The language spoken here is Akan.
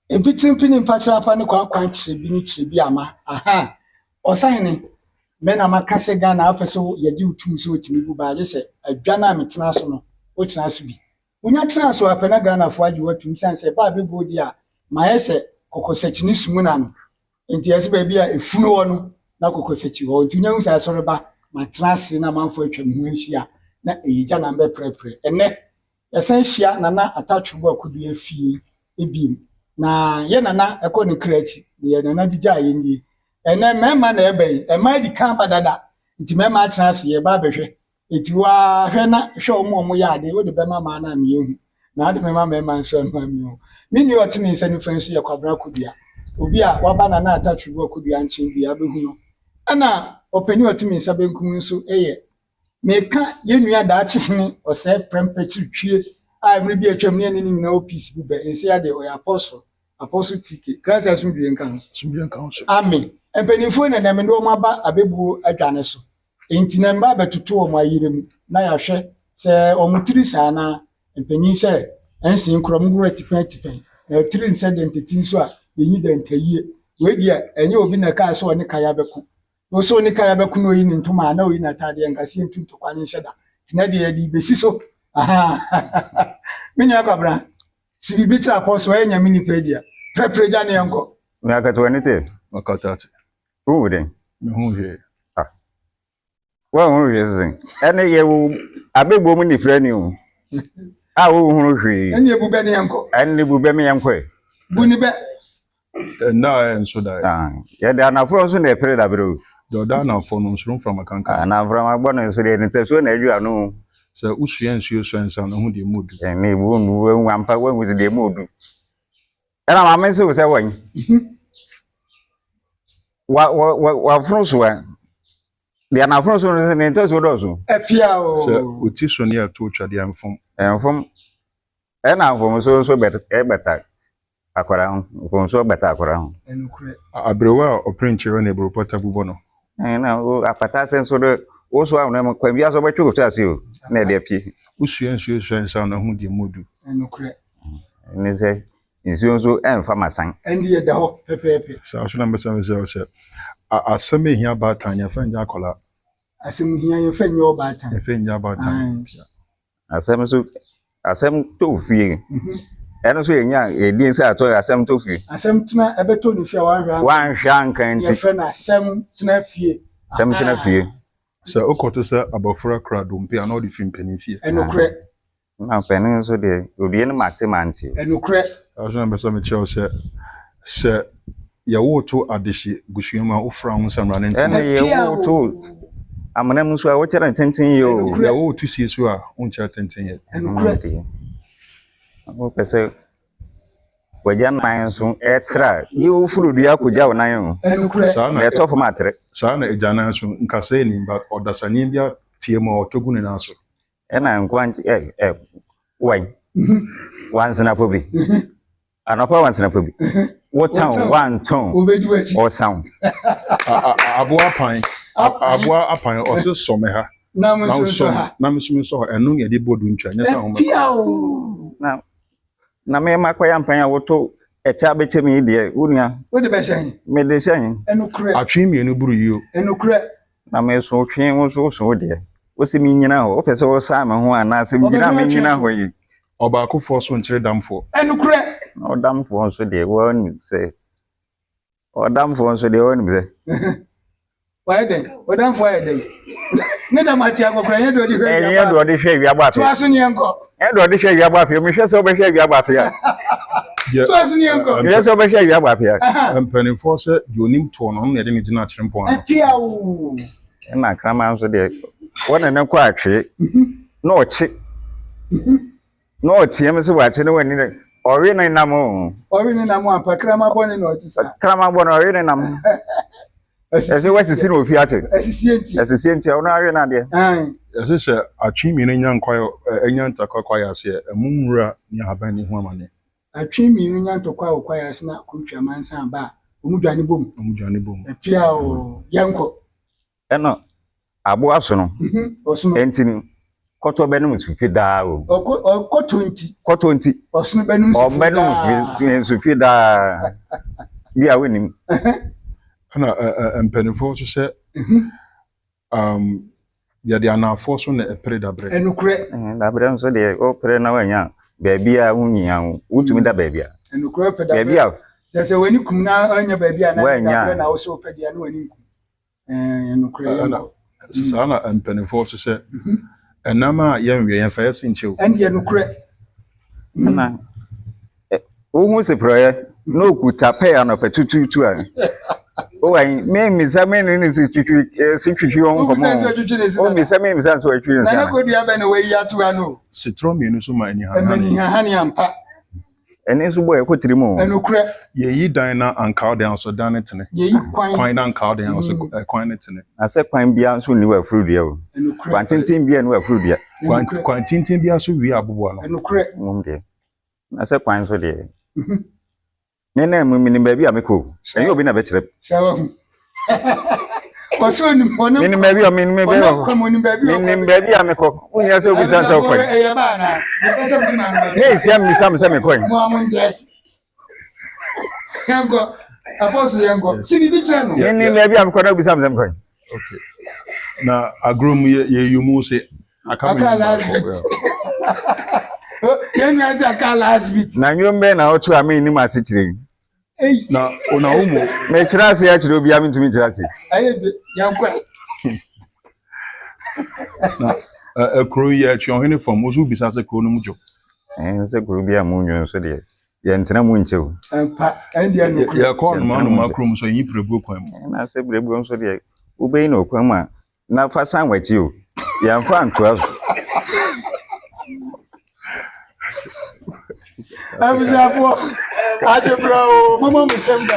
Ebitin patra pa ne kwa chire ni chire ama aha osahene me na makase ga na apeso ye di utum so otimi bu ba je se adwa na metena so no otena so bi unya tena so apena ga na fo agi watum sanse ba be bodi a ma yese kokosachini sumu na no enti yesi ba bi a efunu wo no na kokosachi ho enti unya nsa so reba ma tena se na manfo atwam ho ahia na eyija na be prepare ene yesen hia na atachwo akudu afie ebiem na ye nana ekọ ne krachi ye nana digya yenyi ene mema na ebe ema di kan badada nti mema atena se ye ba behwe eti wa hwe na hwe omo ya ade wo de bema ma na me ehu na ade mema nso ma me ehu mini otimi nsa ni franso ye kwabra kodua obi a waba na atachwo kodua nchen bia behu no ana openi otimi nsa benkum nso eye meka ye nua da achihene ose prempechi twie a mre bi atwam ne ni na office bi be nse ade o apostle tike Christ asumdue nkan so amen empenifo na nem ndo maba abebu adwane so enti na mba betutu o mayirem na ya hwe se omutiri sa na empenin se ensin krom gro atipen na tiri nse dentiti so a yenyi dentayie we dia enye obi na ka so oni kaya beku no so oni kaya beku no yi ni ntuma na oyi na tade nkase ntuntu kwanye hyeda tina de yadi besi so aha minya kwabra sibi tra apostle enya minipedia prepreja ne yanko me akato ni te makatati wo de me hu hwe wa hu hwe zin ene ye wo abegbo mu ni frani o a wo hu hwe ene ebube ne yanko ene bube me yanko buni be na enso da ye de anafro so na epere da bro do da na fo no nsurum from akanka anafro ma gbo no so de ni te so na adua no se usua nsuo so ensa na hu de modu ene bu nu wan ampa wan with de modu era ma men se wan wa froso wa de anafro so ne te so do so epia o se oti so ne ato twade amfom enfom ena enfom so beta akwara enfom so beta akwara ho enukure abrewa oprenchero na ebro pota bubo no na o apata senso do o so awon em kwa bia so betwe to ase o na de apie usua nsuo so ensa na hu de modu enukure ni se nsuo so emfa masan endi ye da ho pepepe sa so na mbesa se aseme hia ba tanya fa nya kola asem hia ye fa nyo ba tan fa nya ba tanya asem to fie eno so yenya edin se ato asem to fie asem tuna ebeto ni fie wan hwa nkanti ye fa na asem tuna fie asem tuna fie se okoto se abofra kra dompe ana odi fim pani fie enukure na penin so de obi en matemanti enukure aso na mbesa me cheo se ya woto adeshi gusuema ofra hu samra ne ene ye woto amanam so a wo kira tenten yo ya woto sie so a uncha tenten ye enukure o pese wajan nan so etra ye wo furu dua koja wonan yo enukure sa na eto fo matre sa na ejana so nkase ni ba odasani bia tie ma otogu ne na so ena nkwanti wan wansana pobi anapa wansana pobi wotan wan ton obejuachi o sound aboa apan o se some ha na musu so enu ye de bodu ntwa nya sa homa na me makwaya mpan woto echa betemi de unia wo de be hyen me de hyen enukure atwe mienu buru yio enukure na me so twen wo so de wosi mi nyina ho opese wo sa me ho ana se mi nyina me nyina ho yi oba ko fo so nkyere damfo enukure o damfo so de wo ni se o damfo so de wo ni se wa eden o damfo eden ne da mati akokora ye do di hwe ye do de hwe wi agba pe to aso ni enko ye do de hwe wi agba pe mi hwe se o be hwe wi agba pe ya to aso ni enko ye se o be hwe wi agba pe ya empanifo se jonim to no na de mi gina kyere mpon ano atia o na krama so de wona ne kwa atwe na ochi na ochi em se wa atwe ne wani ne ori ne nam ori ne nam apa krama bone na otisa krama bone ori ne nam ese wasisi no fi ate asisi enti ona awe na de ese se atwe mi ne nya nkwayo enya ntakwa ya se emumura ni haban ni ho amane atwe mi nya ntokwa okwa ya se na kutwa mansa ba omudwane bom apia o yanko eno abo aso no enti ni Koto benum sufi da o. Ko 20. Koto nti. Osunu benum O benum sufi da. Bi a wenim. Ana mpanimfo so sɛ yɛde anafo so na ɛpere dabrɛ. Enukure. Dabrɛ nso de o pere na wanya baabi a wunyia wo. Wutumi da baabi a. Enukure pe dabrɛ. Baabi a. Sɛ wani kum na anya baabi a na dabrɛ na wo so pe dia na wani kum. Enukure. Saa na mpanimfo so sɛ ɛnam a yɛnwie yɛmfa yɛ sinkyɛw. Ɛne enukure. Na wo se proye no kuta pay anɔpɛ tututu a. O wa me misa me ne si twitwi on komo. O misa me misa so atwi nsa. Na ko dia bɛ na wayi atu ano. Sitro mienu so ma ani Mani hani ampa. Ene so boy ko tirimu. Enukure. Yeyi dan na anka dan so dan ne tene. Yeyi kwan na anka dan so kwan ne tene. Ase kwan bia so ni wa frudua o. Enukure. Kwan tintin bia ni wa frudua. Kwan tintin bia so wi abobo no. Enukure. Mumde. Ase kwan so de. Me na mu minim baabi a meko. Enye obi na be kyerɛ. Sawa. Koso ni mono. Minim baabi a minim baabi a. Minim baabi a meko. Unya se obi san se okwan. Eh ba na. Pesa bi na. Hey, siam mi sam se meko. Mo amunje. Yango. Apostle yango. Sini bi kyerɛ no. Minim baabi a meko na obi sam se meko. Okay. Na agrom ye yumu se akala. Yẹn yẹn sẹ aka last bit. Na nyombe na otu ami ni ma se kyerɛ. Na ona umu me kyerɛ ase ya kyerɛ obi ami ntumi kyerɛ ase. Aye bi yankwa. Na ekro ye atwe ohene fam ozu bisa se kro no mu jo. Se kro bi amu nyo so de. Ye ntena mu nchew. Empa endia no. Ye call no ma kro mu so yin prebu kwan mu. Na se prebu so de ubei na okwan mu na fa san wachi o. Ye mfa ntoa so. Abujafo adebro mama mo sem da